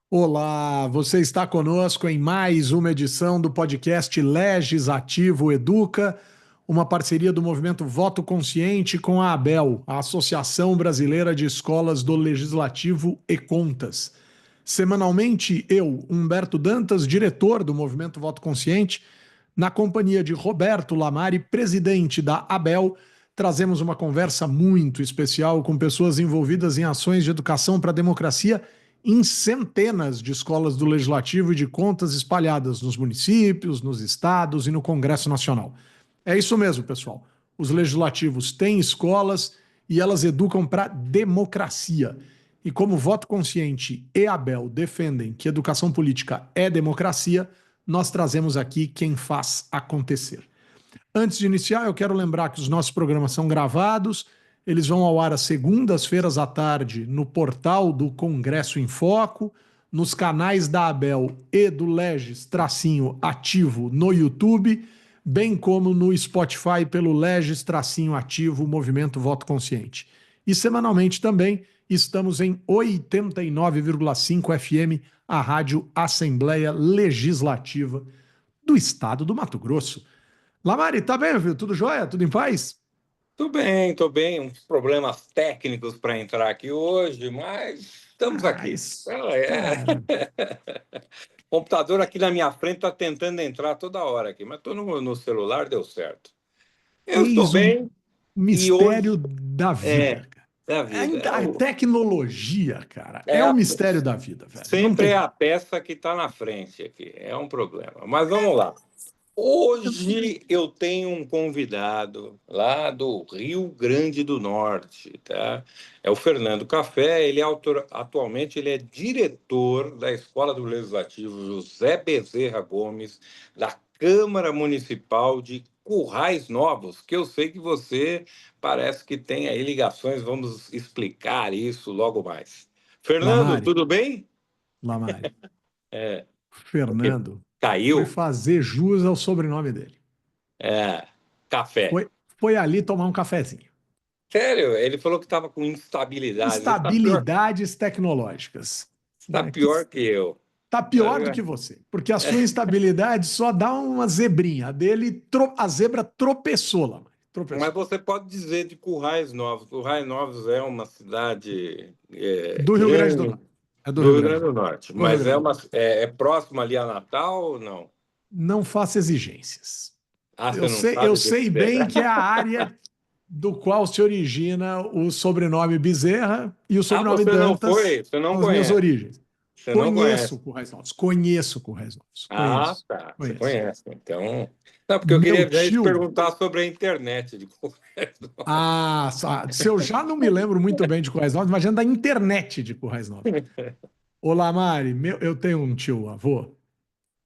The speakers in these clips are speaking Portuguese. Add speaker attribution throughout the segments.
Speaker 1: Olá, você está conosco em mais uma edição do podcast Legislativo Educa, uma parceria do movimento Voto Consciente com a ABEL, a Associação Brasileira de Escolas do Legislativo e Contas. Semanalmente, eu, Humberto Dantas, diretor do movimento Voto Consciente, na companhia de Roberto Lamari, presidente da ABEL, trazemos uma conversa muito especial com pessoas envolvidas em ações de educação para a democracia em centenas de escolas do Legislativo e de Contas espalhadas nos municípios, nos estados e no Congresso Nacional. É isso mesmo, pessoal. Os legislativos têm escolas e elas educam para democracia. E como Voto Consciente e Abel defendem que educação política é democracia, nós trazemos aqui quem faz acontecer. Antes de iniciar, eu quero lembrar que os nossos programas são gravados, eles vão ao ar às segundas-feiras à tarde no portal do Congresso em Foco, nos canais da Abel e do Legis-Ativo no YouTube, bem como no Spotify pelo Legis-Ativo Movimento Voto Consciente. E semanalmente também estamos em 89,5 FM, a Rádio Assembleia Legislativa do Estado do Mato Grosso. Lamari, tá bem, viu? Tudo jóia? Tudo em paz?
Speaker 2: Tudo bem, estou bem. Uns problemas técnicos para entrar aqui hoje, mas estamos aqui.
Speaker 1: Isso,
Speaker 2: É.
Speaker 1: cara.
Speaker 2: O computador aqui na minha frente está tentando entrar toda hora aqui, mas estou no celular, deu certo. Eu estou
Speaker 1: Eis o
Speaker 2: bem e
Speaker 1: mistério
Speaker 2: hoje
Speaker 1: da vida,
Speaker 2: é
Speaker 1: cara.
Speaker 2: da vida.
Speaker 1: A tecnologia, cara,
Speaker 2: É
Speaker 1: é o
Speaker 2: a-
Speaker 1: mistério da vida, velho. Não
Speaker 2: sempre é
Speaker 1: tem.
Speaker 2: a peça que está na frente aqui. É um problema. Mas vamos lá. Hoje eu tenho um convidado lá do Rio Grande do Norte, tá? É o Fernando Café, atualmente ele é diretor da Escola do Legislativo José Bezerra Gomes, da Câmara Municipal de Currais Novos, que eu sei que você parece que tem aí ligações, vamos explicar isso logo mais. Fernando,
Speaker 1: Lamari,
Speaker 2: tudo bem?
Speaker 1: Lamari,
Speaker 2: É, o que
Speaker 1: Fernando foi
Speaker 2: caiu?
Speaker 1: fazer jus ao sobrenome dele.
Speaker 2: É, café.
Speaker 1: Foi ali tomar um cafezinho.
Speaker 2: Sério, ele falou que estava com instabilidade.
Speaker 1: Instabilidades tecnológicas,
Speaker 2: Tá
Speaker 1: né? Que
Speaker 2: pior que eu.
Speaker 1: tá pior do que você, porque a sua instabilidade só dá uma zebrinha. A dele, a zebra tropeçou, Lamari.
Speaker 2: Mas
Speaker 1: Tropeçou.
Speaker 2: você pode dizer de Currais Novos. Currais Novos é uma cidade
Speaker 1: Do Rio Grande do
Speaker 2: grande
Speaker 1: Norte. É do
Speaker 2: do
Speaker 1: Rio
Speaker 2: Rio
Speaker 1: Grande
Speaker 2: Grande
Speaker 1: do
Speaker 2: do
Speaker 1: Norte.
Speaker 2: Norte,
Speaker 1: Do Rio
Speaker 2: mas
Speaker 1: Grande do Norte.
Speaker 2: é próximo ali a Natal ou não?
Speaker 1: Não faça exigências.
Speaker 2: Ah, você
Speaker 1: Eu
Speaker 2: não
Speaker 1: sei, eu
Speaker 2: sabe
Speaker 1: sei
Speaker 2: dizer.
Speaker 1: bem que é a área do qual se origina o sobrenome Bezerra e o
Speaker 2: Ah,
Speaker 1: sobrenome
Speaker 2: você não
Speaker 1: Dantas
Speaker 2: foi? Você não
Speaker 1: são as minhas
Speaker 2: conhece?
Speaker 1: origens.
Speaker 2: Você não
Speaker 1: Conheço
Speaker 2: conhece?
Speaker 1: Currais Novos, conheço Currais Novos,
Speaker 2: Ah,
Speaker 1: conheço,
Speaker 2: tá. Você
Speaker 1: conheço.
Speaker 2: conhece. Então. Não, porque eu
Speaker 1: Meu
Speaker 2: queria já te
Speaker 1: tio,
Speaker 2: perguntar sobre a internet de Currais
Speaker 1: se eu já não me lembro muito bem de Currais Novos, imagina da internet de Currais Novos. Olá, Mari, eu tenho um tio avô,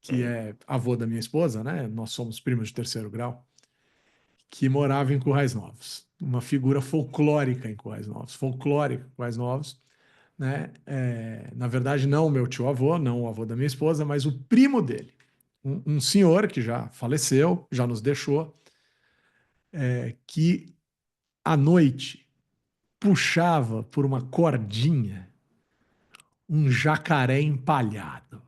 Speaker 1: que
Speaker 2: Novos.
Speaker 1: é avô da minha esposa, né? Nós somos primos de terceiro grau. Que morava em Currais Novos. Uma figura folclórica em Currais Novos. Folclórica em Currais Novos. Né? Na verdade, não o meu tio-avô, não o avô da minha esposa, mas o primo dele. Um senhor que já faleceu, já nos deixou, que à noite puxava por uma cordinha um jacaré empalhado.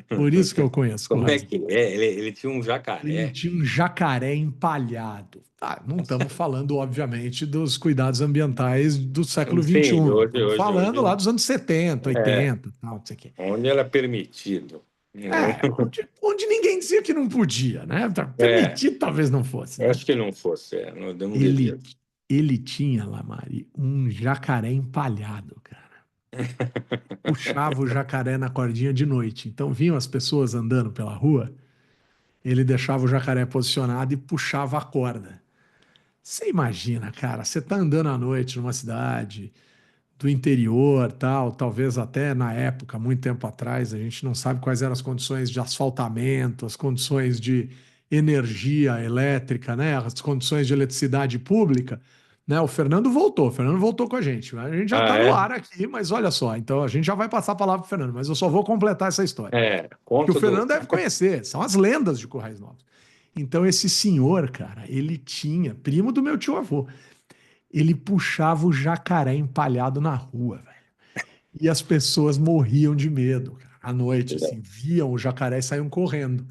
Speaker 1: Por isso que eu conheço
Speaker 2: Como é
Speaker 1: Currais
Speaker 2: que
Speaker 1: Novos.
Speaker 2: é? Ele tinha um
Speaker 1: Ele
Speaker 2: jacaré.
Speaker 1: tinha um jacaré empalhado. Tá, não estamos falando, obviamente, dos cuidados ambientais do século
Speaker 2: Sim,
Speaker 1: XXI. Estamos falando lá dos anos 70,
Speaker 2: é,
Speaker 1: 80, tal, não sei o quê.
Speaker 2: onde era permitido.
Speaker 1: Onde ninguém dizia que não podia, né?
Speaker 2: É,
Speaker 1: Permitido talvez não fosse,
Speaker 2: eu
Speaker 1: né?
Speaker 2: acho que não fosse, não, eu não devia.
Speaker 1: Ele, ele tinha lá, Mari, um jacaré empalhado, cara. Puxava o jacaré na cordinha de noite. Então vinham as pessoas andando pela rua, ele deixava o jacaré posicionado e puxava a corda. Você imagina, cara, você tá andando à noite numa cidade do interior, tal, talvez até na época, muito tempo atrás, a gente não sabe quais eram as condições de asfaltamento, as condições de energia elétrica, né, as condições de eletricidade pública, né? O Fernando voltou com a gente. A gente já
Speaker 2: Ah,
Speaker 1: está no
Speaker 2: é?
Speaker 1: ar aqui, mas olha só, então a gente já vai passar a palavra para o Fernando, mas eu só vou completar essa história. Que o
Speaker 2: Conta do.
Speaker 1: Fernando deve conhecer, são as lendas de Currais Novos. Então, esse senhor, cara, ele tinha, primo do meu tio-avô, ele puxava o jacaré empalhado na rua, velho. E as pessoas morriam de medo, cara. À noite, assim, viam o jacaré e saíam correndo.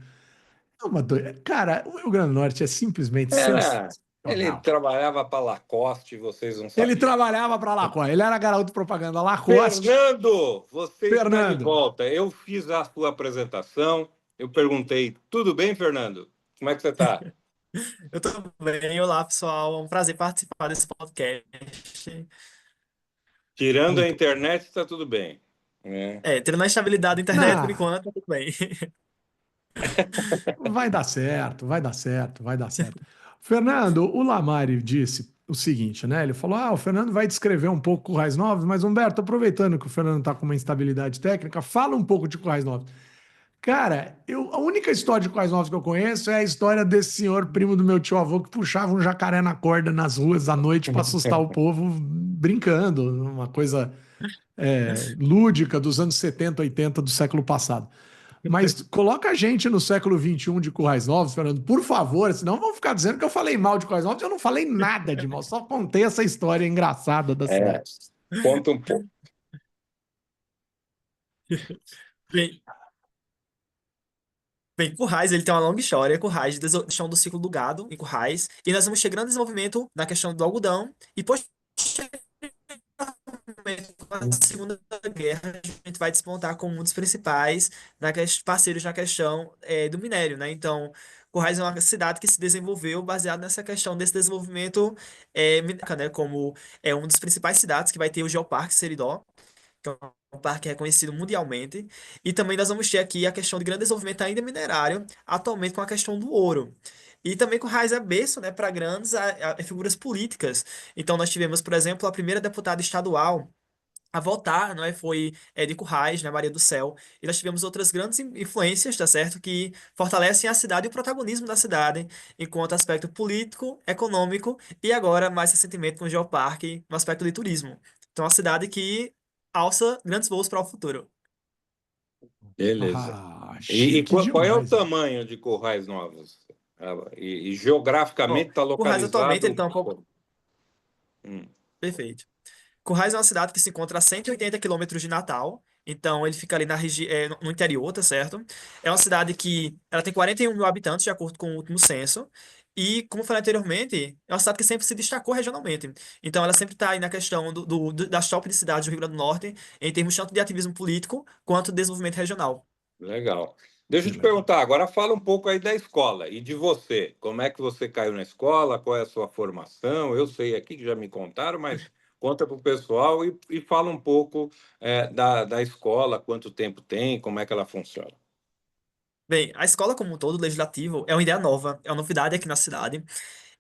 Speaker 1: Cara, o Rio Grande do Norte é simplesmente
Speaker 2: Era, ele
Speaker 1: sensacional.
Speaker 2: trabalhava para Lacoste e vocês não
Speaker 1: Ele
Speaker 2: sabiam.
Speaker 1: trabalhava para Lacoste, ele era garoto propaganda Lacoste.
Speaker 2: Fernando, você está de
Speaker 1: Fernando,
Speaker 2: volta. Eu fiz a sua apresentação. Eu perguntei, tudo bem, Fernando? Como é que você está?
Speaker 3: Eu tô bem, olá pessoal, é um prazer participar desse podcast.
Speaker 2: Tirando a
Speaker 1: muito.
Speaker 2: internet, está tudo bem, né?
Speaker 3: Tendo a estabilidade da internet por
Speaker 1: Não,
Speaker 3: enquanto, tá tudo bem.
Speaker 1: vai dar certo, vai dar certo, vai dar certo. Fernando, o Lamari disse o seguinte, né? Ele falou: o Fernando vai descrever um pouco Currais Novos, mas Humberto, aproveitando que o Fernando está com uma instabilidade técnica, fala um pouco de Currais Novos. Cara, a única história de Currais Novos que eu conheço é a história desse senhor primo do meu tio avô que puxava um jacaré na corda nas ruas à noite para assustar o povo brincando, uma coisa lúdica dos anos 70, 80 do século passado. Mas coloca a gente no século XXI de Currais Novos, Fernando, por favor, senão vão ficar dizendo que eu falei mal de Currais Novos. Eu não falei nada de mal, só contei essa história engraçada da
Speaker 2: É,
Speaker 1: cidade.
Speaker 2: conta um pouco.
Speaker 3: Bem, Currais, ele tem uma longa história, Currais, de questão do ciclo do gado em Currais, e nós vamos ter grande desenvolvimento na questão do algodão, e posteriormente, com a Segunda Guerra, a gente vai despontar como um dos principais parceiros na questão do minério, né? Então, Currais é uma cidade que se desenvolveu baseado nessa questão desse desenvolvimento mineral, né? Como é uma das principais cidades que vai ter o Geoparque Seridó, que é um parque reconhecido mundialmente. E também nós vamos ter aqui a questão de grande desenvolvimento ainda minerário, atualmente com a questão do ouro. E também com raiz é berço, né, para grandes figuras políticas. Então nós tivemos, por exemplo, a primeira deputada estadual a votar, não é? Foi de Currais, né, Maria do Céu. E nós tivemos outras grandes influências, tá certo? Que fortalecem a cidade e o protagonismo da cidade, enquanto aspecto político, econômico e agora, mais recentemente, com o Geoparque, no aspecto de turismo. Então, é uma cidade que alça grandes voos para o futuro.
Speaker 2: Beleza.
Speaker 1: Ah,
Speaker 2: E
Speaker 1: chique
Speaker 2: qual é o
Speaker 1: demais, hein?
Speaker 2: tamanho de Currais Novos? E
Speaker 3: Bom,
Speaker 2: geograficamente está
Speaker 3: Currais atualmente ele
Speaker 2: localizado.
Speaker 3: está um pouco.
Speaker 2: Hum,
Speaker 3: Perfeito. Currais é uma cidade que se encontra a 180 quilômetros de Natal. Então, ele fica ali no interior, tá certo? É uma cidade que ela tem 41 mil habitantes, de acordo com o último censo. E, como eu falei anteriormente, é uma cidade que sempre se destacou regionalmente. Então, ela sempre está aí na questão das top de cidades do Rio Grande do Norte, em termos tanto de ativismo político quanto de desenvolvimento regional.
Speaker 2: legal. Deixa
Speaker 1: Que
Speaker 2: eu te
Speaker 1: legal.
Speaker 2: perguntar, agora fala um pouco aí da escola e de você. Como é que você caiu na escola? Qual é a sua formação? Eu sei aqui que já me contaram, mas conta para o pessoal e fala um pouco da escola, quanto tempo tem, como é que ela funciona.
Speaker 3: Bem, a escola como um todo, o legislativo, é uma ideia nova, é uma novidade aqui na cidade.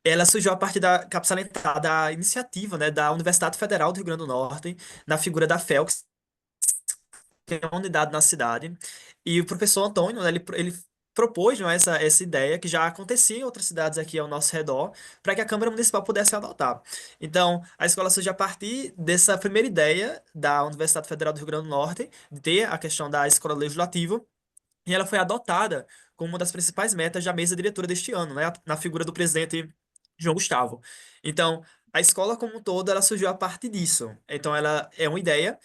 Speaker 3: Ela surgiu a partir da capitalizada da iniciativa, né, da Universidade Federal do Rio Grande do Norte, na figura da FELX, que é uma unidade na cidade. E o professor Antônio, né, ele propôs, não é, essa ideia que já acontecia em outras cidades aqui ao nosso redor, para que a Câmara Municipal pudesse adotar. Então, a escola surgiu a partir dessa primeira ideia da Universidade Federal do Rio Grande do Norte, de ter a questão da escola legislativa. E ela foi adotada como uma das principais metas da mesa diretora deste ano, né? Na figura do presidente João Gustavo. Então, a escola como um todo, ela surgiu a partir disso. Então, ela é uma ideia.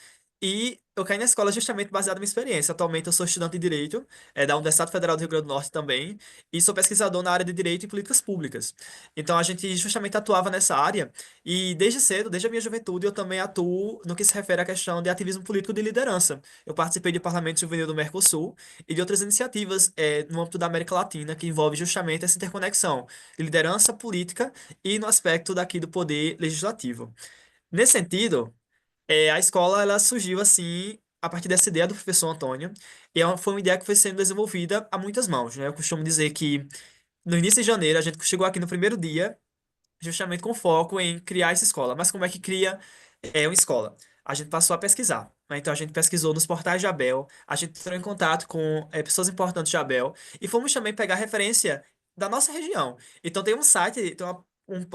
Speaker 3: E eu caí na escola justamente baseada na minha experiência. Atualmente, eu sou estudante de Direito, da Universidade Federal do Rio Grande do Norte também, e sou pesquisador na área de Direito e Políticas Públicas. Então, a gente justamente atuava nessa área, e desde cedo, desde a minha juventude, eu também atuo no que se refere à questão de ativismo político de liderança. Eu participei do Parlamento Juvenil do Mercosul, e de outras iniciativas no âmbito da América Latina que envolve justamente essa interconexão de liderança política e no aspecto daqui do poder legislativo. Nesse sentido, a escola ela surgiu assim a partir dessa ideia do professor Antônio, e foi uma ideia que foi sendo desenvolvida a muitas mãos, né? Eu costumo dizer que no início de janeiro a gente chegou aqui no primeiro dia justamente com foco em criar essa escola. Mas como é que cria uma escola? A gente passou a pesquisar, né? Então a gente pesquisou nos portais de Abel, a gente entrou em contato com pessoas importantes de Abel e fomos também pegar referência da nossa região. Então tem um site, tem uma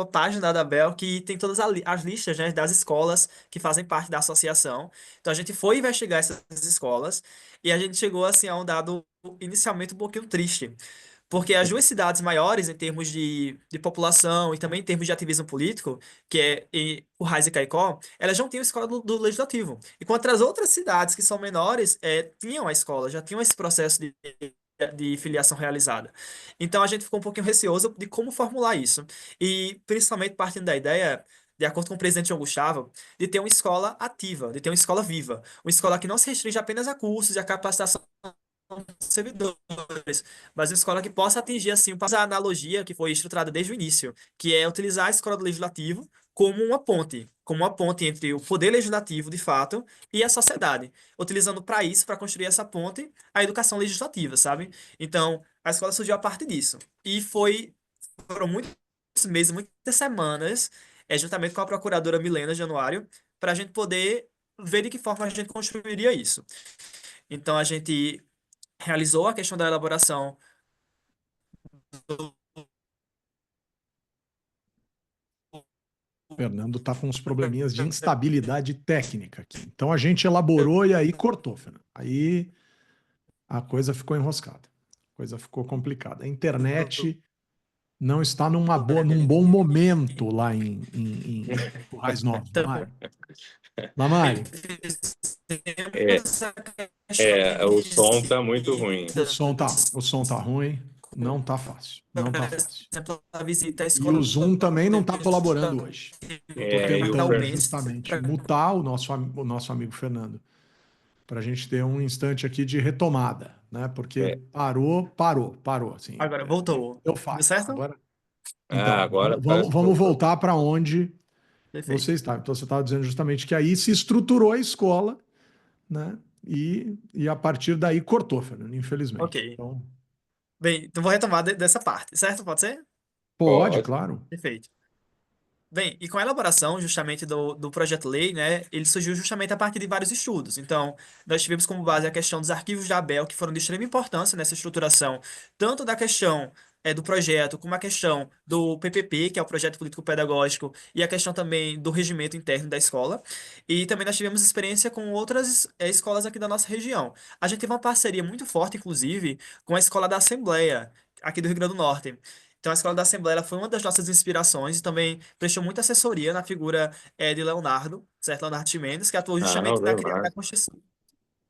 Speaker 3: página da Abel que tem todas as listas, né, das escolas que fazem parte da associação. Então a gente foi investigar essas escolas e a gente chegou assim a um dado inicialmente um pouquinho triste. Porque as duas cidades maiores, em termos de população e também em termos de ativismo político, que é Currais e Caicó, elas não tinham escola do legislativo. Enquanto as outras cidades que são menores, tinham a escola, já tinham esse processo de filiação realizada. Então a gente ficou um pouquinho receoso de como formular isso. E principalmente partindo da ideia, de acordo com o presidente João Gustavo, de ter uma escola ativa, de ter uma escola viva. Uma escola que não se restringe apenas a cursos e a capacitação dos servidores, mas uma escola que possa atingir assim a analogia que foi estruturada desde o início, que é utilizar a escola do legislativo como uma ponte entre o poder legislativo, de fato, e a sociedade, utilizando para isso, para construir essa ponte, a educação legislativa, sabe? Então, a escola surgiu a partir disso. E foram muitos meses, muitas semanas, juntamente com a procuradora Milena Januário, para a gente poder ver de que forma a gente construiria isso. Então, a gente realizou a questão da elaboração do
Speaker 1: Fernando está com uns probleminhas de instabilidade técnica aqui. Então a gente elaborou e aí cortou, Fernando. Aí a coisa ficou enroscada. A coisa ficou complicada. A internet não está num bom momento lá em Currais Novos, Lamari. Lamari,
Speaker 2: É,
Speaker 3: essa questão
Speaker 2: o som
Speaker 3: de
Speaker 2: tá muito ruim.
Speaker 1: o som tá ruim, não tá fácil, não tá
Speaker 3: por
Speaker 1: fácil.
Speaker 3: exemplo, a visita à
Speaker 1: E
Speaker 3: escola
Speaker 1: o Zoom também não está colaborando hoje. Eu estou
Speaker 2: E o
Speaker 1: tentando
Speaker 2: Fer...
Speaker 1: justamente mutar o nosso amigo Fernando para a gente ter um instante aqui de retomada, né? Porque
Speaker 2: é,
Speaker 1: parou, assim,
Speaker 3: Agora, voltou.
Speaker 1: deu
Speaker 3: Deu
Speaker 1: falha.
Speaker 3: certo?
Speaker 1: Agora, então,
Speaker 2: agora parece que
Speaker 1: vamos
Speaker 2: voltou.
Speaker 1: voltar para onde você
Speaker 3: Perfeito.
Speaker 1: está. Então, você estava dizendo justamente que aí se estruturou a escola, né? E a partir daí cortou, Fernando, infelizmente.
Speaker 3: Ok.
Speaker 1: Então,
Speaker 3: Bem, então vou retomar dessa parte, certo? Pode ser?
Speaker 1: pode,
Speaker 2: Pode.
Speaker 1: claro.
Speaker 3: Perfeito. Bem, e com a elaboração justamente do projeto-lei, né, ele surgiu justamente a partir de vários estudos. Então, nós tivemos como base a questão dos arquivos da ABEL, que foram de extrema importância nessa estruturação, tanto da questão do projeto, como a questão do PPP, que é o projeto político-pedagógico, e a questão também do regimento interno da escola. E também nós tivemos experiência com outras escolas aqui da nossa região. A gente teve uma parceria muito forte, inclusive, com a Escola da Assembleia, aqui do Rio Grande do Norte. Então, a Escola da Assembleia ela foi uma das nossas inspirações e também prestou muita assessoria na figura de Leonardo, certo? Leonardo Chimenez, que atuou
Speaker 2: O
Speaker 3: justamente
Speaker 2: Leonardo.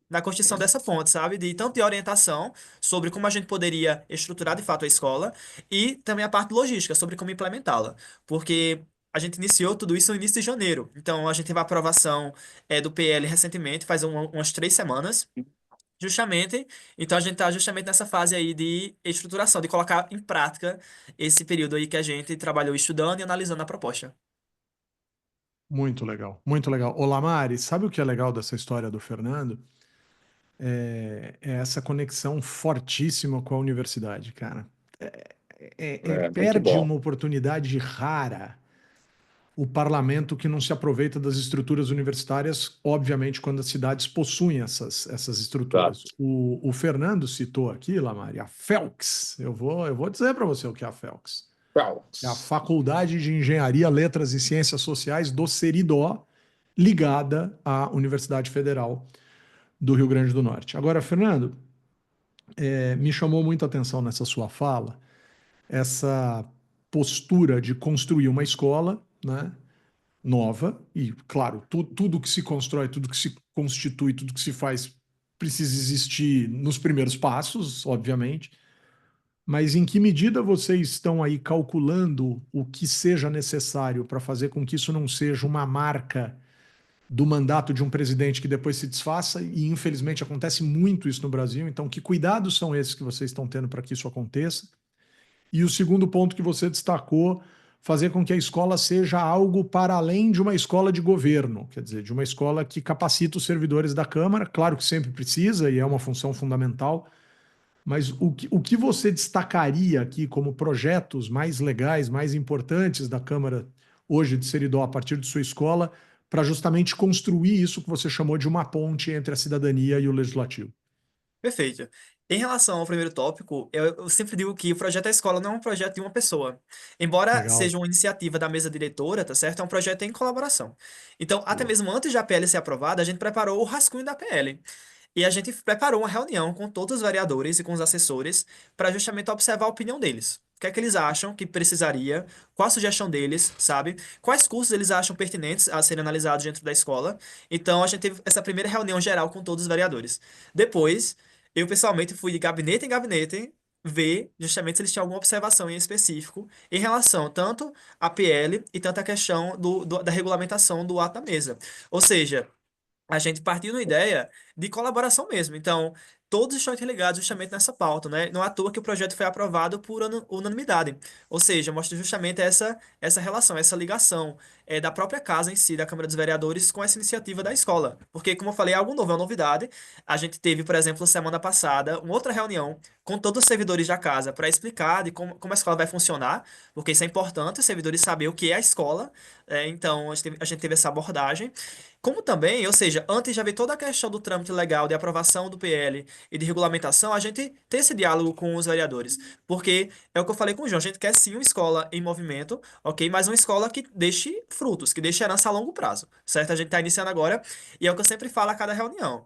Speaker 3: na construção dessa ponte, sabe? De tanto de orientação sobre como a gente poderia estruturar de fato a escola e também a parte logística sobre como implementá-la. Porque a gente iniciou tudo isso no início de janeiro. Então, a gente teve a aprovação do PL recentemente, faz umas 3 semanas. Justamente, então a gente está justamente nessa fase aí de estruturação, de colocar em prática esse período aí que a gente trabalhou estudando e analisando a proposta.
Speaker 1: Muito legal, muito legal. Ô, Lamari, sabe o que é legal dessa história do Fernando? É essa conexão fortíssima com a universidade, cara.
Speaker 2: Muito
Speaker 1: Perde
Speaker 2: bom.
Speaker 1: uma oportunidade rara o parlamento que não se aproveita das estruturas universitárias, obviamente, quando as cidades possuem essas
Speaker 2: Tá.
Speaker 1: estruturas. O Fernando citou aqui, Lamari, a FELX. Eu vou dizer para você o que é a FELX. É a
Speaker 2: Prontos.
Speaker 1: Faculdade de Engenharia, Letras e Ciências Sociais do Seridó, ligada à Universidade Federal do Rio Grande do Norte. Agora, Fernando, me chamou muito a atenção nessa sua fala essa postura de construir uma escola, né, nova, e, claro, tudo que se constrói, tudo que se constitui, tudo que se faz precisa existir nos primeiros passos, obviamente, mas em que medida vocês estão aí calculando o que seja necessário para fazer com que isso não seja uma marca do mandato de um presidente que depois se desfaça, e infelizmente acontece muito isso no Brasil. Então, que cuidados são esses que vocês estão tendo para que isso aconteça? E o segundo ponto que você destacou, fazer com que a escola seja algo para além de uma escola de governo, quer dizer, de uma escola que capacita os servidores da Câmara, claro que sempre precisa e é uma função fundamental, mas o que você destacaria aqui como projetos mais legais, mais importantes da Câmara hoje de Seridó, a partir de sua escola, para justamente construir isso que você chamou de uma ponte entre a cidadania e o legislativo?
Speaker 3: Perfeito. Em relação ao primeiro tópico, eu sempre digo que o projeto da escola não é um projeto de uma pessoa. Embora
Speaker 1: Legal.
Speaker 3: seja uma iniciativa da mesa diretora, tá certo? É um projeto em colaboração. Então, até mesmo antes da PL ser aprovada, a gente preparou o rascunho da PL. e a gente preparou uma reunião com todos os vereadores e com os assessores para justamente observar a opinião deles. O que é que eles acham que precisaria, qual a sugestão deles, sabe? Quais cursos eles acham pertinentes a serem analisados dentro da escola. Então, a gente teve essa primeira reunião geral com todos os vereadores. Depois, eu pessoalmente fui de gabinete em gabinete ver justamente se eles tinham alguma observação em específico em relação tanto à PL e tanto à questão da regulamentação do ato da mesa. Ou seja, a gente partiu de uma ideia de colaboração mesmo. Então, todos estão interligados justamente nessa pauta, né? Não é à toa que o projeto foi aprovado por unanimidade. Ou seja, mostra justamente essa relação, essa ligação da própria casa em si, da Câmara dos Vereadores, com essa iniciativa da escola. Porque, como eu falei, é algo novo, é uma novidade. A gente teve, por exemplo, semana passada, uma outra reunião com todos os servidores da casa para explicar de como a escola vai funcionar, porque isso é importante, os servidores saber o que é a escola. Então, a gente teve essa abordagem. Como também, ou seja, antes de haver toda a questão do trâmite legal de aprovação do PL e de regulamentação, a gente tem esse diálogo com os vereadores. Porque é o que eu falei com o João, a gente quer sim uma escola em movimento, ok? Mas uma escola que deixe frutos, que deixe herança a longo prazo, certo? A gente está iniciando agora e é o que eu sempre falo a cada reunião.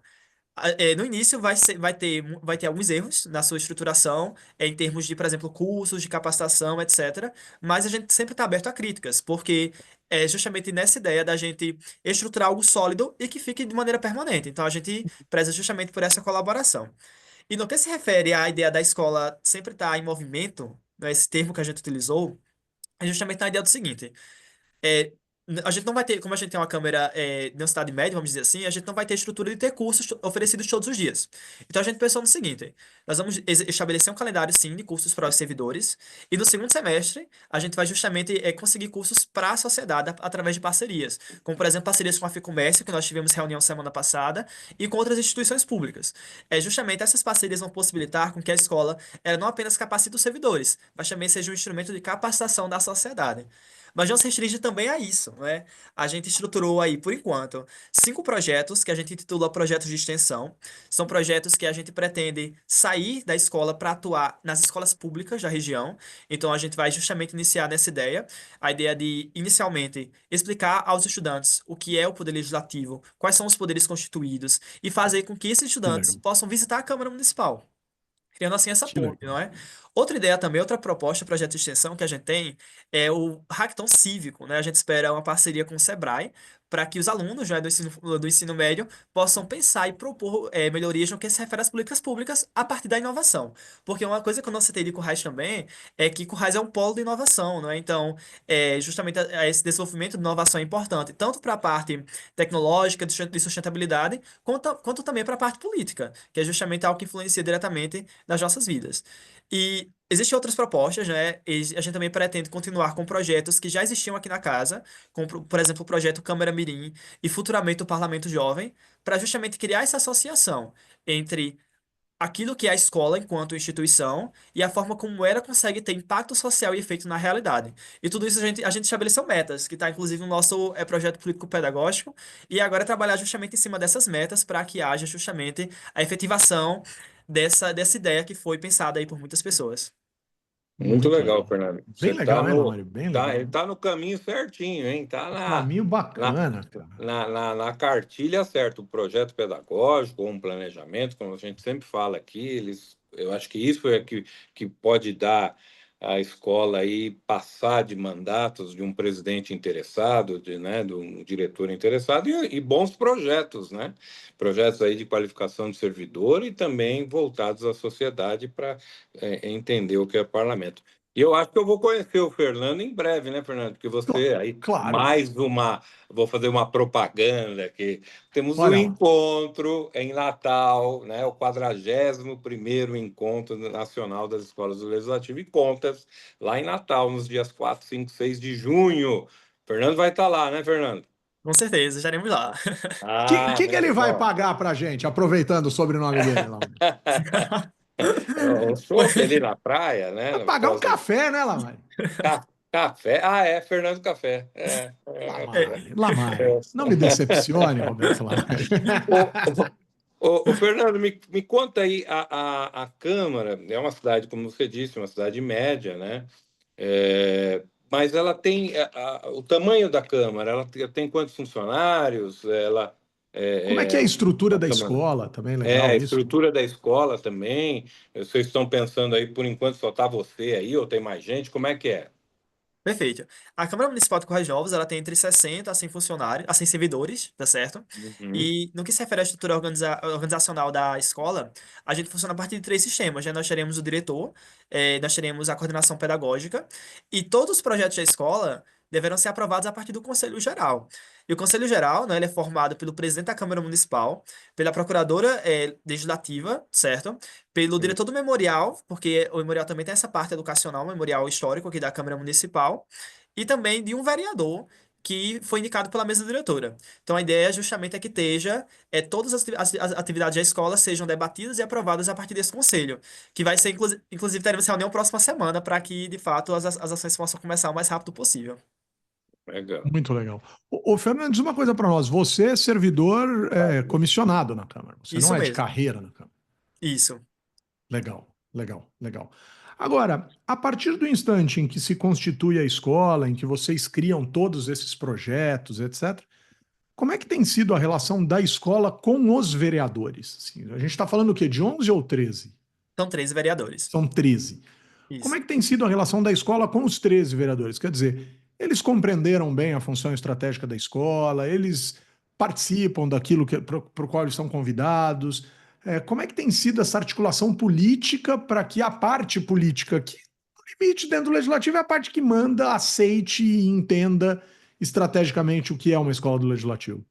Speaker 3: No início vai ter alguns erros na sua estruturação, em termos de, por exemplo, cursos de capacitação, etc. Mas a gente sempre está aberto a críticas, porque é justamente nessa ideia da gente estruturar algo sólido e que fique de maneira permanente. Então a gente preza justamente por essa colaboração. E no que se refere à ideia da escola sempre estar em movimento, né, esse termo que a gente utilizou, é justamente na ideia do seguinte. É, a gente não vai ter, como a gente tem uma câmera de uma cidade média, vamos dizer assim, a gente não vai ter estrutura de ter cursos oferecidos todos os dias. Então a gente pensou no seguinte: nós vamos estabelecer um calendário, sim, de cursos para os servidores, e no segundo semestre a gente vai justamente conseguir cursos para a sociedade através de parcerias, como por exemplo parcerias com a Ficomércio, que nós tivemos reunião semana passada, e com outras instituições públicas. Justamente essas parcerias vão possibilitar com que a escola ela não apenas capacite os servidores, mas também seja um instrumento de capacitação da sociedade. Mas não se restringe também a isso, né? A gente estruturou aí, por enquanto, 5 projetos que a gente intitula projetos de extensão. São projetos que a gente pretende sair da escola para atuar nas escolas públicas da região. Então, a gente vai justamente iniciar nessa ideia, a ideia de, inicialmente, explicar aos estudantes o que é o poder legislativo, quais são os poderes constituídos, e fazer com que esses
Speaker 1: Que
Speaker 3: estudantes
Speaker 1: legal.
Speaker 3: possam visitar a Câmara Municipal criando assim essa
Speaker 1: Que
Speaker 3: ponte,
Speaker 1: legal.
Speaker 3: não é? Outra ideia também, outra proposta, projeto de extensão que a gente tem é o Hackathon Cívico, né? A gente espera uma parceria com o Sebrae para que os alunos já do ensino médio possam pensar e propor melhorias no que se refere às políticas públicas a partir da inovação. Porque uma coisa que eu não citei de Currais também é que Currais é um polo de inovação, não é? Então, justamente esse desenvolvimento de inovação é importante, tanto para a parte tecnológica, de sustentabilidade, quanto também para a parte política, que é justamente algo que influencia diretamente nas nossas vidas. E existem outras propostas, né? E a gente também pretende continuar com projetos que já existiam aqui na casa, como, por exemplo, o projeto Câmara Mirim e futuramente o Parlamento Jovem, para justamente criar essa associação entre aquilo que é a escola enquanto instituição e a forma como ela consegue ter impacto social e efeito na realidade. E tudo isso a gente estabeleceu metas, que está inclusive no nosso projeto político-pedagógico, e agora é trabalhar justamente em cima dessas metas para que haja justamente a efetivação dessa ideia que foi pensada aí por muitas pessoas.
Speaker 2: Muito
Speaker 1: Muito
Speaker 2: legal,
Speaker 1: legal.
Speaker 2: Fernando.
Speaker 1: Bem
Speaker 2: Você tá
Speaker 1: legal, hein,
Speaker 2: no,
Speaker 1: Mário? Bem
Speaker 2: tá,
Speaker 1: legal.
Speaker 2: ele tá no caminho certinho, hein? Tá
Speaker 1: Caminho
Speaker 2: na,
Speaker 1: bacana, cara.
Speaker 2: na cartilha certa. O projeto pedagógico, um planejamento, como a gente sempre fala aqui, eu acho que isso é que pode dar à escola aí passar de mandatos de um presidente interessado, de um diretor interessado e bons projetos, né? Projetos aí de qualificação de servidor e também voltados à sociedade para entender o que é parlamento. E eu acho que eu vou conhecer o Fernando em breve, né, Fernando? Porque você aí,
Speaker 1: Claro.
Speaker 2: vou fazer uma propaganda aqui. Temos um
Speaker 1: Olha lá.
Speaker 2: encontro em Natal, né? O 41º Encontro Nacional das Escolas do Legislativo e Contas, lá em Natal, nos dias 4, 5, 6 de junho. Fernando vai estar lá, né, Fernando?
Speaker 3: Com certeza, estaremos lá.
Speaker 1: O que,
Speaker 2: Ah,
Speaker 1: que ele
Speaker 2: muito
Speaker 1: vai
Speaker 2: bom.
Speaker 1: pagar pra gente, aproveitando o sobrenome dele lá?
Speaker 2: O chopp ali na praia, né?
Speaker 1: Vai
Speaker 2: No
Speaker 1: pagar um
Speaker 2: pós
Speaker 1: café, né, Lamari?
Speaker 2: Café. Ah, é, Fernando Café.
Speaker 3: É,
Speaker 1: Lamari, Lamari. Não me decepcione, Roberto Lamari.
Speaker 2: Ô, Fernando, me conta aí, a Câmara é uma cidade, como você disse, uma cidade média, né? Mas ela tem o tamanho da Câmara, ela tem quantos funcionários? Ela.
Speaker 1: Como é que é a estrutura da escola? Também é
Speaker 2: A
Speaker 1: legal isso?
Speaker 2: estrutura da escola também. Vocês estão pensando aí, por enquanto, só está você aí ou tem mais gente? Como é que é?
Speaker 3: Perfeito. A Câmara Municipal de Currais Novos, ela tem entre 60 a 100 funcionários, a 100 servidores, tá certo?
Speaker 2: Uhum.
Speaker 3: E no que se refere à estrutura organizacional da escola, a gente funciona a partir de três sistemas, né? Nós teremos o diretor, nós teremos a coordenação pedagógica, e todos os projetos da escola deverão ser aprovados a partir do Conselho Geral. E o Conselho Geral, né, ele é formado pelo presidente da Câmara Municipal, pela procuradora, legislativa, certo? Pelo diretor do memorial, porque o memorial também tem essa parte educacional, memorial histórico aqui da Câmara Municipal, e também de um vereador que foi indicado pela mesa diretora. Então a ideia justamente é que todas as atividades da escola sejam debatidas e aprovadas a partir desse conselho, que vai ser, inclusive, teremos reunião próxima semana para que, de fato, as ações possam começar o mais rápido possível.
Speaker 2: Legal.
Speaker 1: Muito legal. Ô, Fernando, diz uma coisa para nós. Você é servidor comissionado na Câmara. Você não
Speaker 3: Isso
Speaker 1: é de
Speaker 3: mesmo.
Speaker 1: carreira na Câmara.
Speaker 3: Isso.
Speaker 1: Legal, legal, legal. Agora, a partir do instante em que se constitui a escola, em que vocês criam todos esses projetos, etc., como é que tem sido a relação da escola com os vereadores? Assim, a gente está falando o quê? De 11 ou 13?
Speaker 3: São 13 vereadores.
Speaker 1: São 13. Como
Speaker 3: Isso.
Speaker 1: é que tem sido a relação da escola com os 13 vereadores? Quer dizer, eles compreenderam bem a função estratégica da escola, eles participam daquilo para o qual eles são convidados. Como é que tem sido essa articulação política para que a parte política, que no limite dentro do legislativo é a parte que manda, aceite e entenda estrategicamente o que é uma escola do legislativo?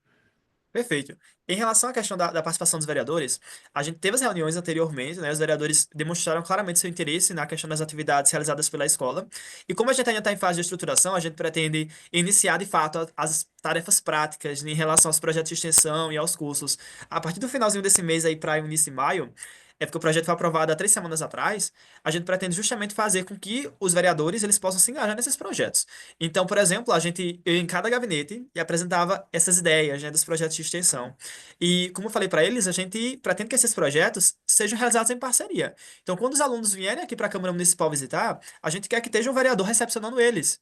Speaker 3: Perfeito. Em relação à questão da participação dos vereadores, a gente teve as reuniões anteriormente, né? Os vereadores demonstraram claramente seu interesse na questão das atividades realizadas pela escola. E como a gente ainda está em fase de estruturação, a gente pretende iniciar, de fato, as tarefas práticas em relação aos projetos de extensão e aos cursos. A partir do finalzinho desse mês aí para início de maio, é porque o projeto foi aprovado há 3 semanas atrás, a gente pretende justamente fazer com que os vereadores eles possam se engajar nesses projetos. Então, por exemplo, eu ia em cada gabinete e apresentava essas ideias, né, dos projetos de extensão. E, como eu falei para eles, a gente pretende que esses projetos sejam realizados em parceria. Então, quando os alunos vierem aqui para a Câmara Municipal visitar, a gente quer que esteja um vereador recepcionando eles,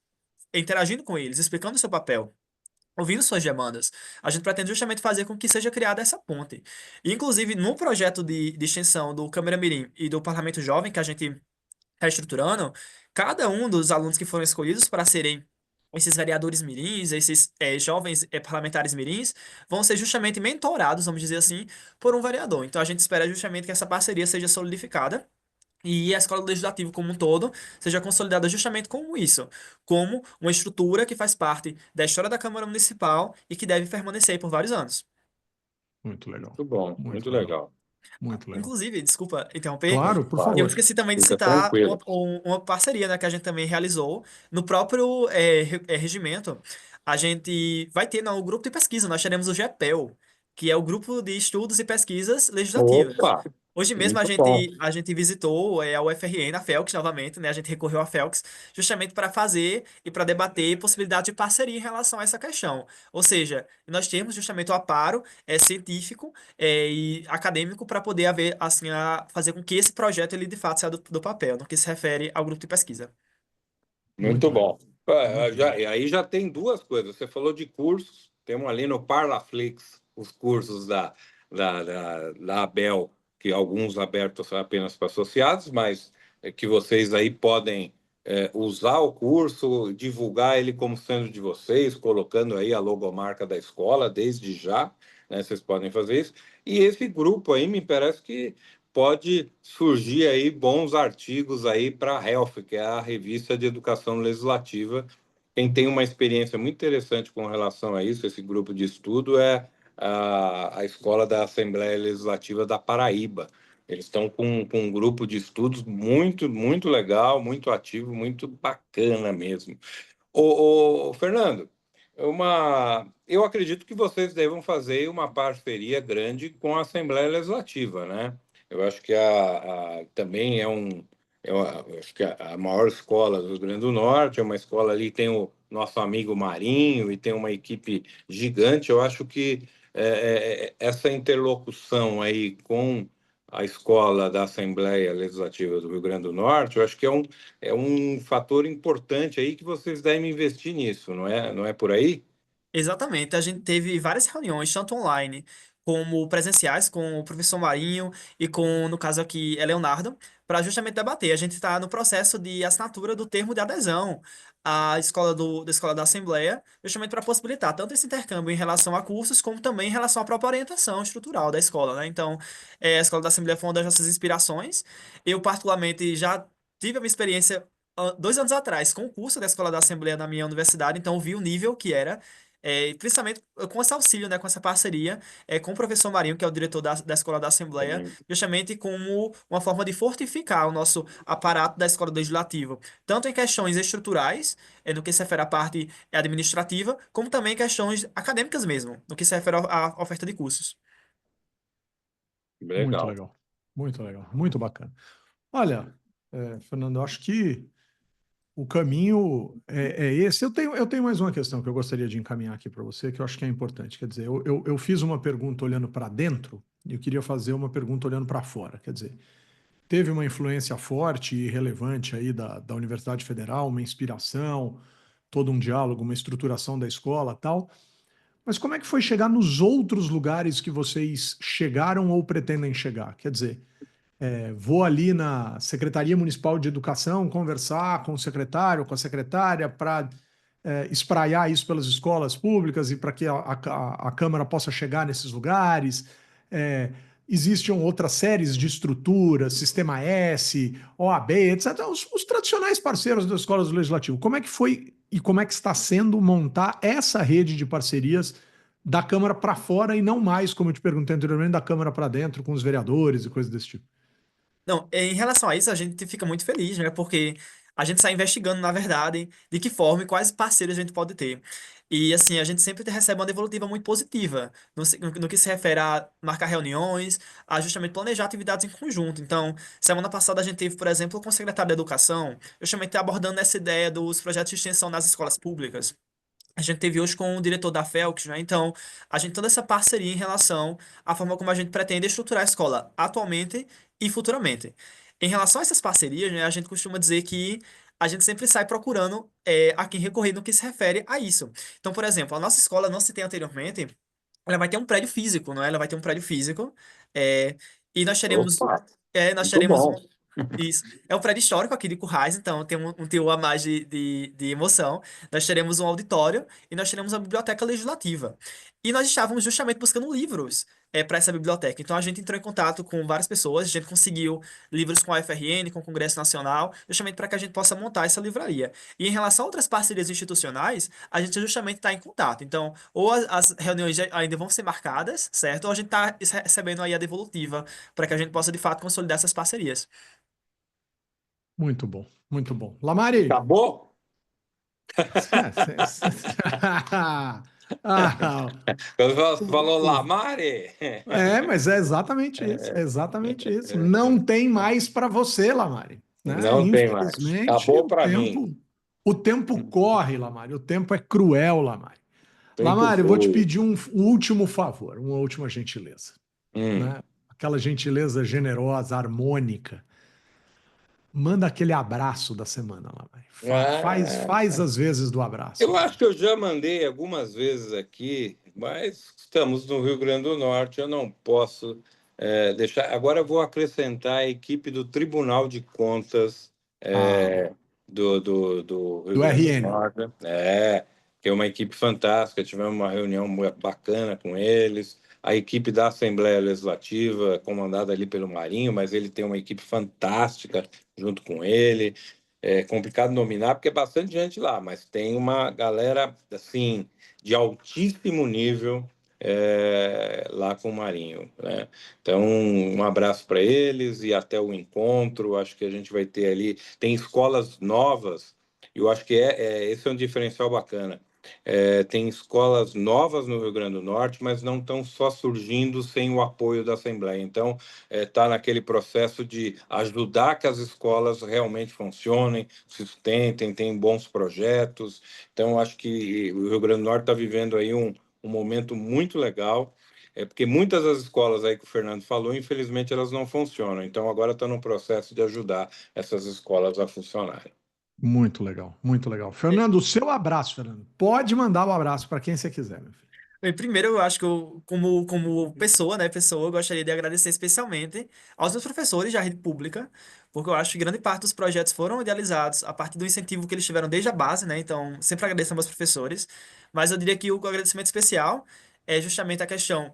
Speaker 3: interagindo com eles, explicando o seu papel, ouvindo suas demandas. A gente pretende justamente fazer com que seja criada essa ponte. E, inclusive, no projeto de extensão do Câmara Mirim e do Parlamento Jovem, que a gente está estruturando, cada um dos alunos que foram escolhidos para serem esses vereadores mirins, esses jovens parlamentares mirins, vão ser justamente mentorados, vamos dizer assim, por um vereador. Então a gente espera justamente que essa parceria seja solidificada e a Escola Legislativa como um todo seja consolidada justamente como isso, como uma estrutura que faz parte da história da Câmara Municipal e que deve permanecer aí por vários anos.
Speaker 1: Muito legal,
Speaker 2: Muito bom,
Speaker 1: muito
Speaker 2: muito
Speaker 1: legal,
Speaker 2: legal.
Speaker 1: muito legal.
Speaker 3: Inclusive, desculpa interromper,
Speaker 1: Claro, por
Speaker 3: eu
Speaker 1: favor.
Speaker 3: esqueci também de
Speaker 2: Fica
Speaker 3: citar
Speaker 2: tranquilo.
Speaker 3: uma parceria, né, que a gente também realizou no próprio regimento. A gente vai ter no grupo de pesquisa, nós teremos o GEPEL, que é o Grupo de Estudos e Pesquisas Legislativas.
Speaker 2: Opa,
Speaker 3: Hoje mesmo a
Speaker 2: muito bom.
Speaker 3: gente, a gente visitou a UFRN, a FELX novamente, né? A gente recorreu à FELX justamente para fazer e para debater possibilidade de parceria em relação a essa questão. Ou seja, nós temos justamente o amparo científico e acadêmico para poder haver, assim, fazer com que esse projeto ele de fato saia do papel, no que se refere ao grupo de pesquisa.
Speaker 2: Muito
Speaker 1: Muito
Speaker 2: bom.
Speaker 1: legal, muito legal.
Speaker 2: Aí já tem duas coisas. Você falou de cursos, temos ali no Parlaflix os cursos da Abel, que alguns abertos apenas para associados, mas que vocês aí podem usar o curso, divulgar ele como sendo de vocês, colocando aí a logomarca da escola desde já, né? Vocês podem fazer isso. E esse grupo aí me parece que pode surgir aí bons artigos aí para a Health, que é a revista de educação legislativa. Quem tem uma experiência muito interessante com relação a isso, esse grupo de estudo, é a Escola da Assembleia Legislativa da Paraíba. Eles estão com um grupo de estudos muito, muito legal, muito ativo, muito bacana mesmo. Fernando, eu acredito que vocês devam fazer uma parceria grande com a Assembleia Legislativa, né? Eu acho que também eu acho que a maior escola do Rio Grande do Norte, é uma escola ali, tem o nosso amigo Marinho e tem uma equipe gigante. Eu acho que essa interlocução aí com a escola da Assembleia Legislativa do Rio Grande do Norte, eu acho que é um fator importante aí que vocês devem investir nisso, não é? Não é por aí?
Speaker 3: Exatamente, a gente teve várias reuniões, tanto online como presenciais, com o professor Marinho e com, no caso aqui, Leonardo, para justamente debater. A gente está no processo de assinatura do termo de adesão à escola da Escola da Assembleia, justamente para possibilitar tanto esse intercâmbio em relação a cursos, como também em relação à própria orientação estrutural da escola, né? Então, a Escola da Assembleia foi uma das nossas inspirações. Eu, particularmente, já tive uma experiência 2 anos atrás com o curso da Escola da Assembleia na minha universidade, então eu vi o nível que era. Principalmente com esse auxílio, né, com essa parceria com o professor Marinho, que é o diretor da Escola da Assembleia,
Speaker 2: Sim.
Speaker 3: justamente como uma forma de fortificar o nosso aparato da Escola do Legislativo, tanto em questões estruturais, no que se refere à parte administrativa, como também em questões acadêmicas mesmo, no que se refere à oferta de cursos.
Speaker 1: Muito
Speaker 2: Legal.
Speaker 1: legal, muito legal, muito bacana. Olha, Fernando, eu acho que o caminho é esse. Eu tenho mais uma questão que eu gostaria de encaminhar aqui para você, que eu acho que é importante. Quer dizer, eu fiz uma pergunta olhando para dentro e eu queria fazer uma pergunta olhando para fora. Quer dizer, teve uma influência forte e relevante aí da Universidade Federal, uma inspiração, todo um diálogo, uma estruturação da escola, tal. Mas como é que foi chegar nos outros lugares que vocês chegaram ou pretendem chegar? Quer dizer, vou ali na Secretaria Municipal de Educação conversar com o secretário, com a secretária, para espraiar isso pelas escolas públicas e para que a Câmara possa chegar nesses lugares. É, existem outras séries de estruturas, Sistema S, OAB, etc. Os tradicionais parceiros das escolas do Legislativo. Como é que foi e como é que está sendo montar essa rede de parcerias da Câmara para fora e não mais, como eu te perguntei anteriormente, da Câmara para dentro, com os vereadores e coisas desse tipo?
Speaker 3: Não, em relação a isso, a gente fica muito feliz, né? Porque a gente está investigando, na verdade, de que forma e quais parceiros a gente pode ter. E, assim, a gente sempre recebe uma devolutiva muito positiva no que se refere a marcar reuniões, a justamente planejar atividades em conjunto. Então, semana passada a gente teve, por exemplo, com o secretário da Educação, justamente abordando essa ideia dos projetos de extensão nas escolas públicas. A gente teve hoje com o diretor da Felcs, né? Então, a gente toda essa parceria em relação à forma como a gente pretende estruturar a escola atualmente e futuramente. Em relação a essas parcerias, né, a gente costuma dizer que a gente sempre sai procurando a quem recorrer no que se refere a isso. Então, por exemplo, a nossa escola, não citei anteriormente, ela vai ter um prédio físico, não é? Ela vai ter um prédio físico, é, e
Speaker 2: Opa,
Speaker 3: nós
Speaker 2: muito
Speaker 3: teremos
Speaker 2: bom.
Speaker 3: um. Isso. É um prédio histórico aqui de Currais, então tem um teor a mais de emoção. Nós teremos um auditório e nós teremos uma biblioteca legislativa. E nós estávamos justamente buscando livros para essa biblioteca. Então a gente entrou em contato com várias pessoas, a gente conseguiu livros com a UFRN, com o Congresso Nacional, justamente para que a gente possa montar essa livraria. E em relação a outras parcerias institucionais, a gente justamente está em contato. Então, ou as reuniões ainda vão ser marcadas, certo? Ou a gente está recebendo aí a devolutiva para que a gente possa de fato consolidar essas parcerias.
Speaker 1: Muito bom, muito bom. Lamari!
Speaker 2: Acabou?
Speaker 1: Ah,
Speaker 2: Quando você
Speaker 1: o-
Speaker 2: falou
Speaker 1: o-
Speaker 2: Lamare,
Speaker 1: mas é exatamente isso, é exatamente isso. Não tem mais para você, Lamari, né?
Speaker 2: não tem mais.
Speaker 1: Infelizmente,
Speaker 2: Acabou para mim.
Speaker 1: o tempo corre, Lamari. O tempo é cruel, Lamari.
Speaker 2: Tempo
Speaker 1: Lamari, eu vou te
Speaker 2: foi.
Speaker 1: pedir um último favor, uma última gentileza,
Speaker 2: Hum.
Speaker 1: né? Aquela gentileza generosa, harmônica. Manda aquele abraço da semana, Lamari.
Speaker 2: Ah,
Speaker 1: Faz as vezes do abraço,
Speaker 2: eu acho
Speaker 1: Lamari.
Speaker 2: que eu já mandei algumas vezes aqui, mas estamos no Rio Grande do Norte, eu não posso deixar. Agora eu vou acrescentar a equipe do Tribunal de Contas
Speaker 1: Ah,
Speaker 2: é, do Rio
Speaker 1: do
Speaker 2: Grande do
Speaker 1: RN.
Speaker 2: Norte, que é uma equipe fantástica. Tivemos uma reunião bacana com eles. A equipe da Assembleia Legislativa, comandada ali pelo Marinho, mas ele tem uma equipe fantástica junto com ele. É complicado nominar porque é bastante gente lá, mas tem uma galera assim de altíssimo nível lá com o Marinho, né? Então, um abraço para eles e até o encontro. Acho que a gente vai ter ali. Tem escolas novas, e eu acho que esse é um diferencial bacana. Tem escolas novas no Rio Grande do Norte, mas não estão só surgindo sem o apoio da Assembleia. Então, está naquele processo de ajudar que as escolas realmente funcionem, sustentem, tenham bons projetos. Então, acho que o Rio Grande do Norte está vivendo aí um momento muito legal. Porque muitas das escolas aí que o Fernando falou, infelizmente, elas não funcionam. Então, agora está no processo de ajudar essas escolas a funcionarem.
Speaker 1: Muito legal, muito legal. Fernando, o seu abraço, Fernando. Pode mandar o abraço para quem você quiser, meu filho.
Speaker 3: Bem, primeiro, eu acho que eu, como pessoa, né, pessoa, eu gostaria de agradecer especialmente aos meus professores da rede pública, porque eu acho que grande parte dos projetos foram idealizados a partir do incentivo que eles tiveram desde a base, né, então sempre agradeço aos meus professores, mas eu diria que o agradecimento especial é justamente a questão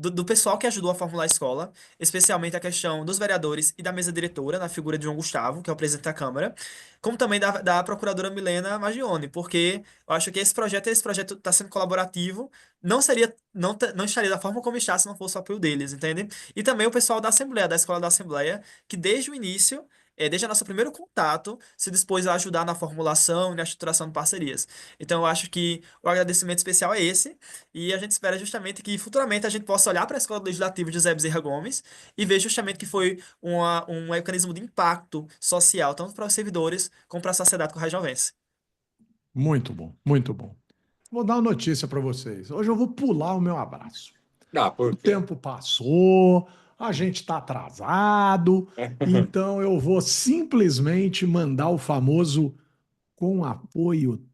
Speaker 3: do pessoal que ajudou a formular a escola, especialmente a questão dos vereadores e da mesa diretora, na figura de João Gustavo, que é o presidente da Câmara, como também da procuradora Milena Magione, porque eu acho que esse projeto está sendo colaborativo, não estaria da forma como está se não fosse o apoio deles, entende? E também o pessoal da Assembleia, da Escola da Assembleia, que desde o início, desde o nosso primeiro contato, se dispôs a ajudar na formulação e na estruturação de parcerias. Então, eu acho que o agradecimento especial é esse, e a gente espera justamente que futuramente a gente possa olhar para a Escola Legislativa de José Bezerra Gomes e ver justamente que foi um mecanismo de impacto social, tanto para os servidores como para a sociedade correjovense.
Speaker 1: Muito bom, muito bom. Vou dar uma notícia para vocês. Hoje eu vou pular o meu abraço.
Speaker 2: Ah,
Speaker 1: O
Speaker 2: por quê?
Speaker 1: tempo passou, a gente está atrasado, então eu vou simplesmente mandar o famoso com apoio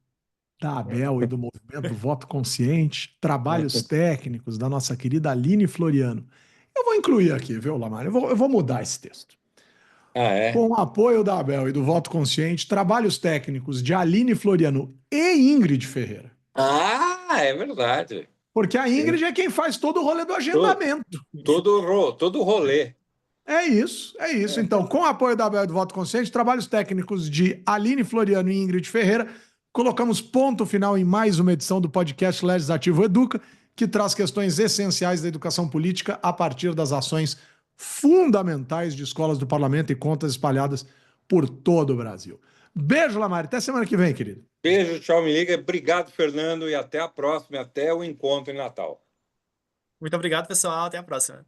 Speaker 1: da Abel e do Movimento Voto Consciente, trabalhos técnicos da nossa querida Aline Floriano. Eu vou incluir aqui, viu, Lamar? Eu vou mudar esse texto.
Speaker 2: Ah, é?
Speaker 1: Com o apoio da Abel e do Voto Consciente, trabalhos técnicos de Aline Floriano e Ingrid Ferreira.
Speaker 2: Ah, é verdade.
Speaker 1: Porque a
Speaker 2: Sim.
Speaker 1: Ingrid é quem faz todo o rolê do
Speaker 2: To-
Speaker 1: agendamento.
Speaker 2: todo rolê.
Speaker 1: É isso, é isso. Então, com o apoio da Abel e do Voto Consciente, trabalhos técnicos de Aline Floriano e Ingrid Ferreira, colocamos ponto final em mais uma edição do podcast Legislativo Educa, que traz questões essenciais da educação política a partir das ações fundamentais de escolas do parlamento e contas espalhadas por todo o Brasil. Beijo, Lamar. Até semana que vem, querido.
Speaker 2: Beijo, tchau, me liga. Obrigado, Fernando, e até a próxima, até o encontro em Natal.
Speaker 3: Muito obrigado, pessoal. Até a próxima.